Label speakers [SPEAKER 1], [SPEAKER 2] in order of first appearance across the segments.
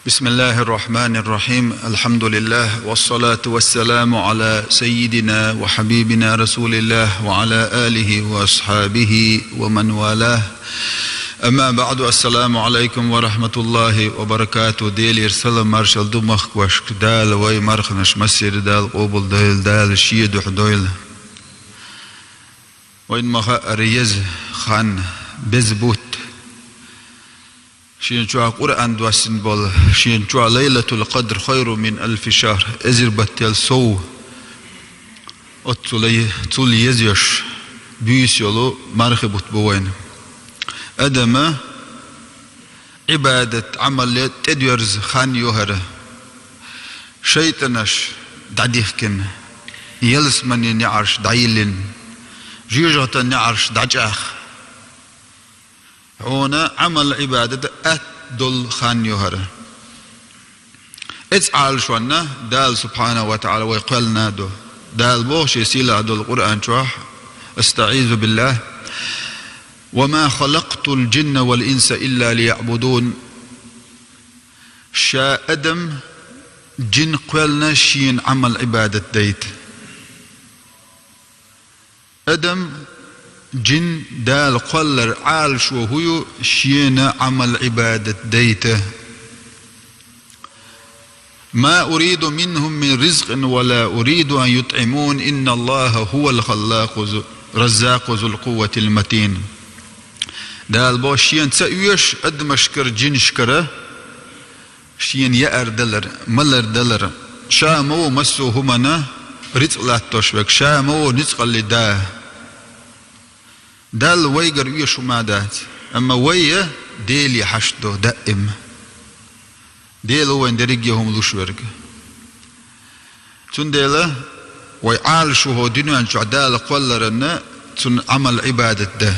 [SPEAKER 1] بسم الله الرحمن الرحيم. الحمد لله والصلاة والسلام على سيدنا وحبيبنا رسول الله وعلى آله وأصحابه ومن والاه. أما بعد، السلام عليكم ورحمة الله وبركاته. ديل يرسل مارشال دمخ وشك دال وي مرخنش مسير دال قوبل ديل دال شيد وحدويل وين مخا ريز خان بزبوت شين شو قرآن دواسين بول شين شو ليلة القدر خير من 1000 شهر ازر بتل سو اتولي تول يزيش بيس يلو مرخبوت بوين ادم عبادة عمل تديرز خان يوهر شيطانش دعديخكن يلس من نعرش دعيلن جيجة نعرش دعجاخ هنا عمل عبادة أدل خان يهر اتعال شوانا دال سبحانه وتعالى ويقلنا دو دال بوش يسيلا دو القرآن شواح استعيذ بالله وما خلقت الجن والإنس إلا ليعبدون. شا أدم جن قلنا شين عمل عبادة ديت أدم جن دال قلر عال شو هو شينا عمل عبادة ديته ما أريد منهم من رزق ولا أريد أن يطعمون إن الله هو الخلاق رزاق ذو القوة المتين. دال بو شين تسأيش أدمشكر جن شكره شين يأر دلر ملر دلر شامو مسو همنا رزق لا تشبك شامو رزق اللي داه دال ويقر يشو مادات أما ويا ديل يحشدو دائم ديل هو اندريجيهم لشورك تون ديلا ويعال شو هو دينو عن شعدال قولرنا تون عمل عبادة ده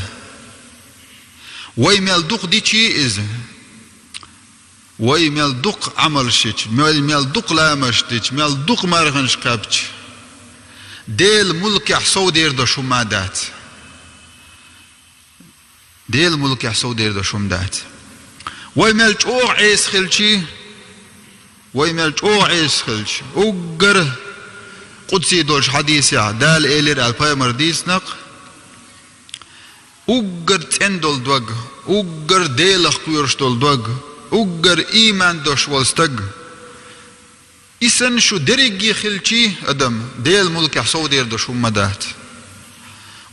[SPEAKER 1] ويميل دوق دي شي إز ويميل دوق عمل شيش ميل دوق لامشتش ميل دوق مارغنش كابش ديل ملك يحصو دير دو شو مادات ديل ملك يحصو دير دو شمدات ويمال جوع عيس خلشي ويمال جوع عيس خلشي وقر قدسي دولش حديثي دال إيلير البايمر ديسنق وقر تندل دوغ وقر ديلخ قيرش دول دوغ وقر إيمان دوش والستق إسن شو دريجي خلشي أدم ديل ملك يحصو دير دو شمدات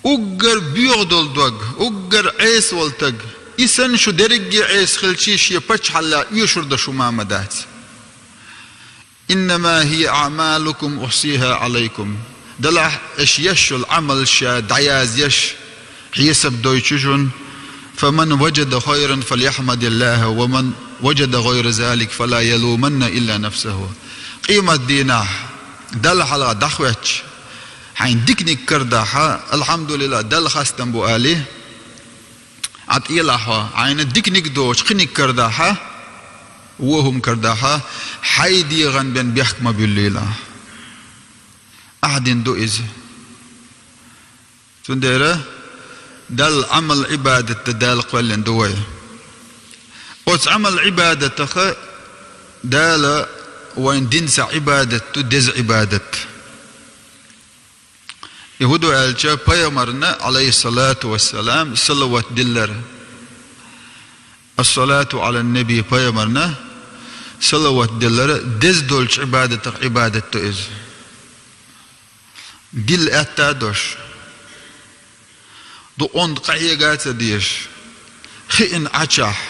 [SPEAKER 1] وقر بيغدل دوغ وقر عيس والتق إسن شو درجي عيس خلشيش يبتش حلا يشر دا شو مامدات إنما هي أعمالكم أحصيها عليكم دلع إش يش العمل شا دعياز يش حيسب دويتشجن فمن وجد خيرا فليحمد الله ومن وجد غير ذلك فلا يلومن إلا نفسه. قيمة دينا دل حلا دخوتش حين ديكنيك كرداحا الحمد لله دل خاستن بو آلي عطيلاحا عين ديكنيك دوش قنيك كرداحا وهم كرداحا حيدي غن بين بيحكم بالليلة أحدين دو إز تنديرا دل عمل عبادة دال قولن دوي وش عمل عبادة تخا دال وين دينسا عبادة تدز عبادة يهودو ألجا بيامرنا عليه الصلاة والسلام صلوات دلر الصلاة على النبي بيامرنا صلوات دلر دز دولش عبادة تؤز دل أتادوش دو أند قعيقات ديش خئن عشاح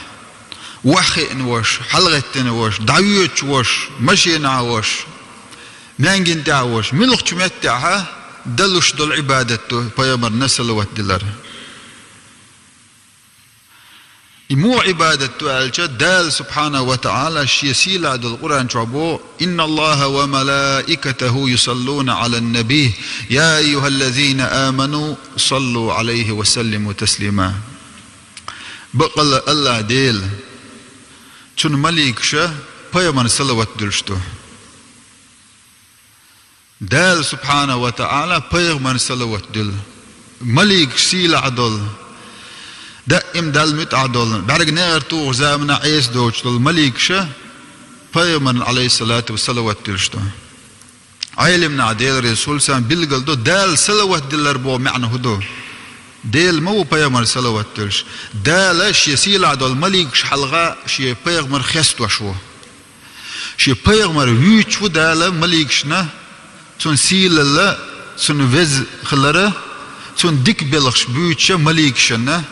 [SPEAKER 1] وخئن وش حلغتن وش دعويت وش مشينا وش مانجن دعوش ملوخ تمتعها دلوش دل عبادته بيامر نسلوات دلر مو عبادته ألجا دال سبحانه وتعالى شيسيل عد القرآن شعبو إن الله وملائكته يصلون على النبي يا أيها الذين آمنوا صلوا عليه وسلموا تسليما. بقل الله ديل چون مليك شا بيامر سلوات دلشتو دال سبحانه وتعالى بيغمر سلوات دل مليك سيل عدل دائم دال متعدل بعرق نير تو زامنا عيس دوش دل مليك شه Peygamber aleyhissalatu ve salavat dilişti. Aylimna adel Resul sen bilgil do dal salavat diller bu ma'na hudu. Del mu Peygamber salavat diliş. Dal şisil adol malik şhalga şi Peygamber khest şo. Şi Peygamber üç bu dal malik şna son silalla son vez khlara son dik belx büyütçe malik şna.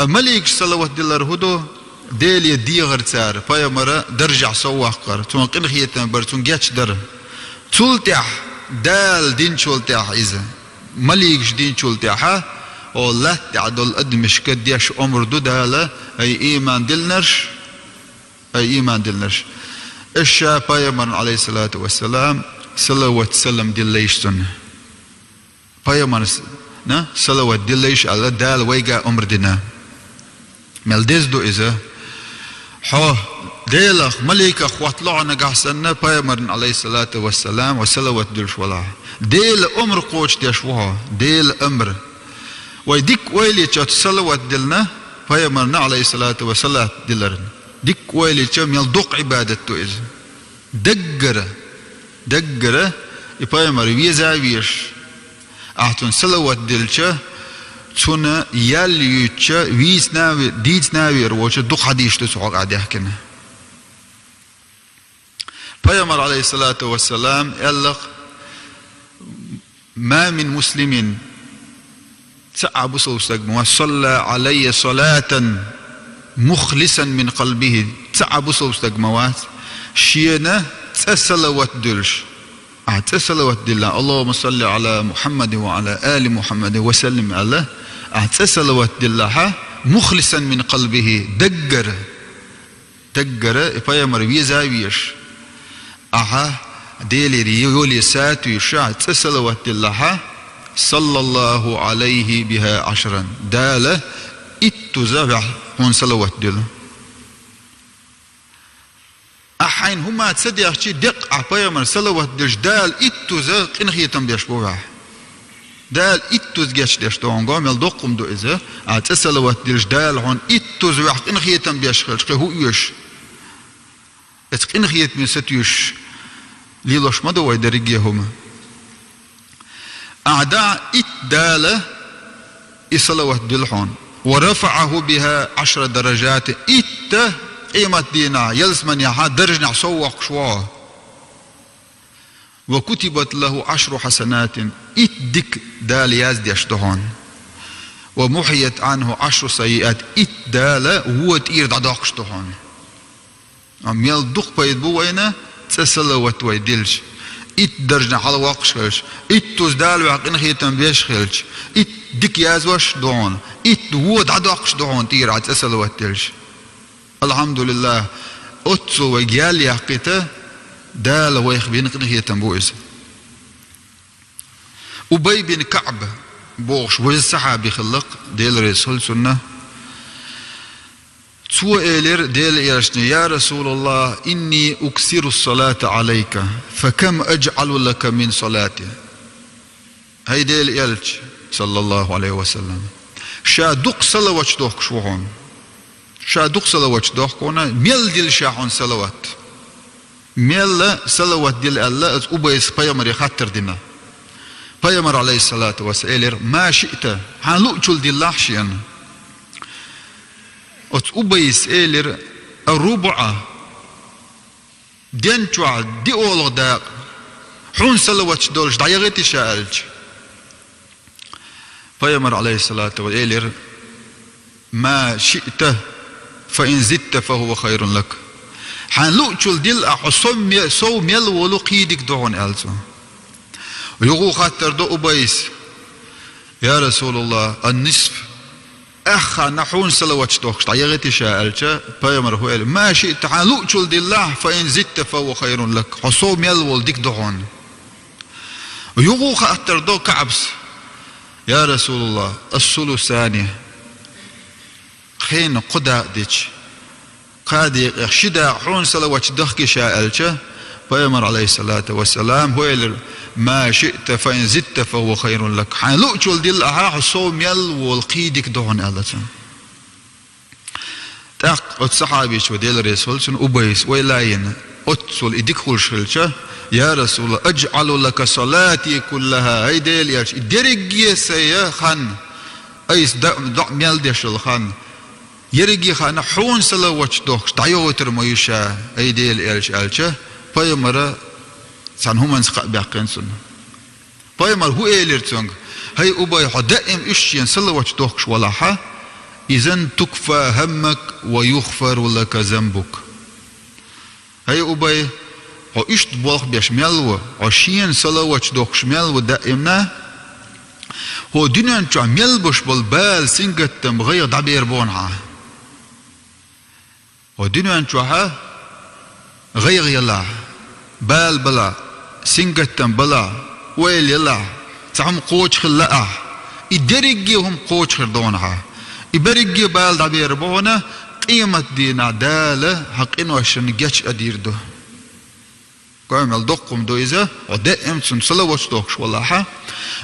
[SPEAKER 1] Malik salavat diller hudu ديل يدي غرتار فيمرا درجع سواقر تون قنخيتن برتون جاتش در تولتح دال دين تولتح إذا مليكش دين تولتح والله تعدل أدمش كديش عمر دو دالا أي إيمان دلنرش أي إيمان دلنرش الشا فيمر عليه الصلاة والسلام صلوات سلم دليشتن فيمر نا صلوات دليش على دال ويجا عمر دنا ملدز دو إذا حو ديلخ مليكة خواتلعنا قحسنا بيامر عليه الصلاة والسلام وسلوات دلش ولا ديل أمر قوش ديشوها ديل أمر ويديك ويلي تشات سلوات دلنا بيامرنا عليه الصلاة والسلام دلرن ديك ويلي تشام يلدق عبادته إذ دقرة بيامر ويزاويش أحتن سلوات دلشة تونه ياليوتشا ويسناوي ديتناوي روچ دو حديث تسوق عاد يحكينا پیغمبر عليه الصلاة والسلام قال ما من مسلم صعب صوصك وصلى علي صلاة مخلصا من قلبه صعب صوصك موات شينا تسلوات دلش تسلوات دل اللهم صل على محمد وعلى آل محمد وسلم على صلوات دلها مخلصا من قلبه دقر بيامر ويزاويش ديلي ريولي ساتو يشع صلوات دلها صلى الله عليه بها 10 دالة اتزابع هون صلوات دل أحين هما تصدي أختي دق بيامر صلوات دلش دال اتزا قنخيتم بيشبوها دال اتوز جاش داش دونغام يل دوقم دو إذا صلوات دلش دال هون اتوز واحد إنخيتم بيشخلش هو يش إنخيت من ستيش ليلوش ما دو يدرجيهم أعداء دالة صلوات دلحون ورفعه بها 10 درجات قيمة دينا يلزمن يها درجنا سوق شواه وكتبت له 10 حسنات اتدك دال يازد يشتهون ومحيت عنه 10 سيئات اتدال هو تير دعاق شتهون أم يلدق بيد بوينة تسلوات ويدلش اتدرجنا حال واقش خلش اتوز دال وعقين خيتم بيش خلش اتدك يازوش دون اتهو دعاق شتهون تير عاد تسلوات دلش الحمد لله اتسو وجيال يحقيته دال ويخبين قنخية تنبوئز أبي بن كعب بوش والصحابي خلق ديل رسول سنة تسوى إلير ديل إيرشني يا رسول الله إني أكسر الصلاة عليك فكم أجعل لك من صلاتي هاي ديل إيرش صلى الله عليه وسلم شا دق صلوات دوك شوهون شا دق صلوات دوك كونا ميل ديل شاهون صلوات ميل صلوات ديال الله أبيس بيامر يخطر دينا بيامر عليه الصلاة والسلام ما شئت هنلو تشول دي الله شيئا أبيس إلير الربع دينتوا دي أولو داق حون صلوات دولش دايغتي شارج بيامر عليه الصلاة والسلام ما شئت فإن زدت فهو خير لك حنلو تشول ديل أحصم سو ميل ولو قيدك دون ألسو يغو خاطر دو أبيس يا رسول الله النصف أخا نحون صلوات توخش تعيغتي شاءلشا بيامر هو ما شئت حنلو تشول ديل الله فإن زدت فهو خير لك حصو ميل ولدك دون يغو خاطر دو كعبس يا رسول الله الثلثاني خين قدا ديش قادي شدا حون صلوات دخك شاءلشا بيامر عليه الصلاة والسلام هو ما شئت فإن زدت فهو خير لك حنلو تشول ديل أها حصوم يل والقيدك دون ألتن تاق الصحابي شو ديل الرسول سن أبيس ويلاين أتصل إدخل شلشة يا رسول الله أجعل لك صلاتي كلها هاي ديل ياش درجي سيا خان أيس دع ميل ديشل خان يرجي خان حون سلا وش دوخ تعيوتر ميشا هاي ديل ياش ألشة فيمر سنهم انسق بيقين سن فيمر هو إيلرتونغ هاي أبي دائم إشين سلا وش دوخ ولاها إذن تكفى همك ويغفر لك ذنبك هاي أبي إشت بوخ بيشملو عشين سلا وش دوخ شملو دائمنا هو دنيا شو عمل بش بالبال سنجتم غير دبير بونها هو دنيا شو ها غير يلا بال بلا سنجتم بلا ويل يلا تعم قوش خلاء يدرجيهم قوش خردونها يبرجي بال دبير بونا قيمة دين عدالة حق إنه عشان جاتش أدير ده قام يلدقهم دو إذا ودائم سنسلا وش دوخش والله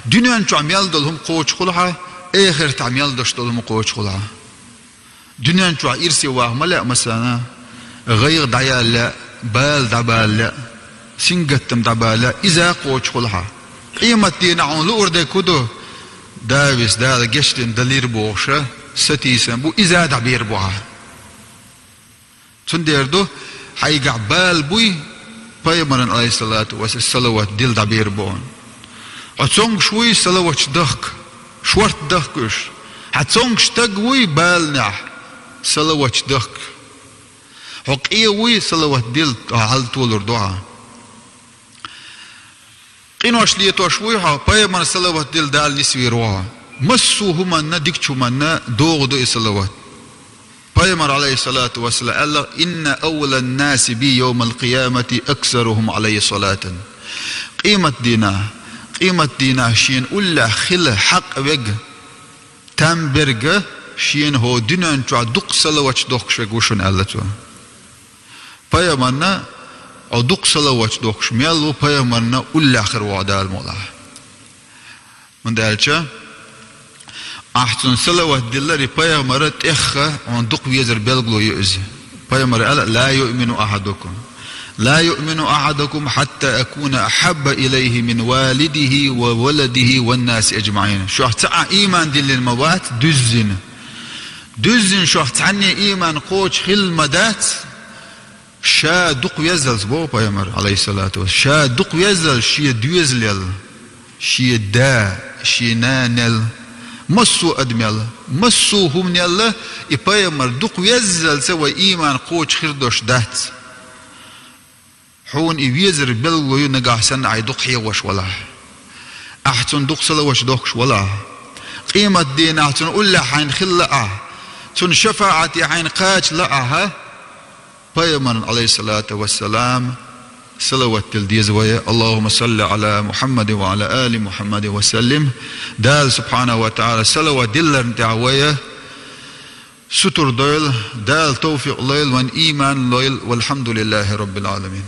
[SPEAKER 1] دنيا شو عم يلدلهم قوش خلها آخر تعم يلدش دلهم قوش خلها دنيا شو إرسي وهم لا مثلا غير دعيال لا بال دبال لا سنجتم دبال لا إذا قوش خلها قيمة دين عن لورد كده داويس دال جشتن دلير بوشة ستيسن بو إذا دبير بوها تنديردو حيقع بال بوي بايمرن عليه الصلاة والسلام ديل دبير بون عتصونغ شوي صلوات دخك شورت دخكش عتصونغ شتقوي بالنا صلوات دخك حقيوي صلوات ديل على طول دعاء قينوش ليتو شويها بايمرن صلوات ديل دال نسوي روها مسو هما نديكشو منا دوغ دو صلوات بايمر عليه الصلاة والسلام قال إن أول الناس بي يوم القيامة أكثرهم عليه صلاة قيمة دينا شين أولا خل حق بيج تنبرج شين هو دينا انتوا دق صلوات دق شجوشن قالتوا بايمرنا أو دق صلوات دق شميلو بايمرنا أولا آخر وعدا المولا من دالشة أحسن صلوات دلاري بايمرت إخا عن دق ويزر بلغلو يؤذي بايمر قال لا يؤمن أحدكم حتى أكون أحب إليه من والده وولده والناس أجمعين شو احتع إيمان دل الموات دزن شو احتعني إيمان قوش خل مدات شا دق ويزل سبو بايمر عليه الصلاة والسلام شا دق ويزل شي دوزلل شي دا شي نانل مسو أدميل مسو هم نيلا يبايمر دق ويزل سوى إيمان قوش خردوش دات حون يويزر بلغو ينقع سن عي دق حيوش ولا أحسن دق سلوش دقش ولا قيمة دين أحسن أولا حين خلقه تن شفاعتي حين قاج لقها بايمر عليه الصلاة والسلام صلوات الديزوية اللهم صل على محمد وعلى آل محمد وسلم دال سبحانه وتعالى صلوات دلر دعوية ستر ديل دال توفيق ليل وان إيمان ليل والحمد لله رب العالمين.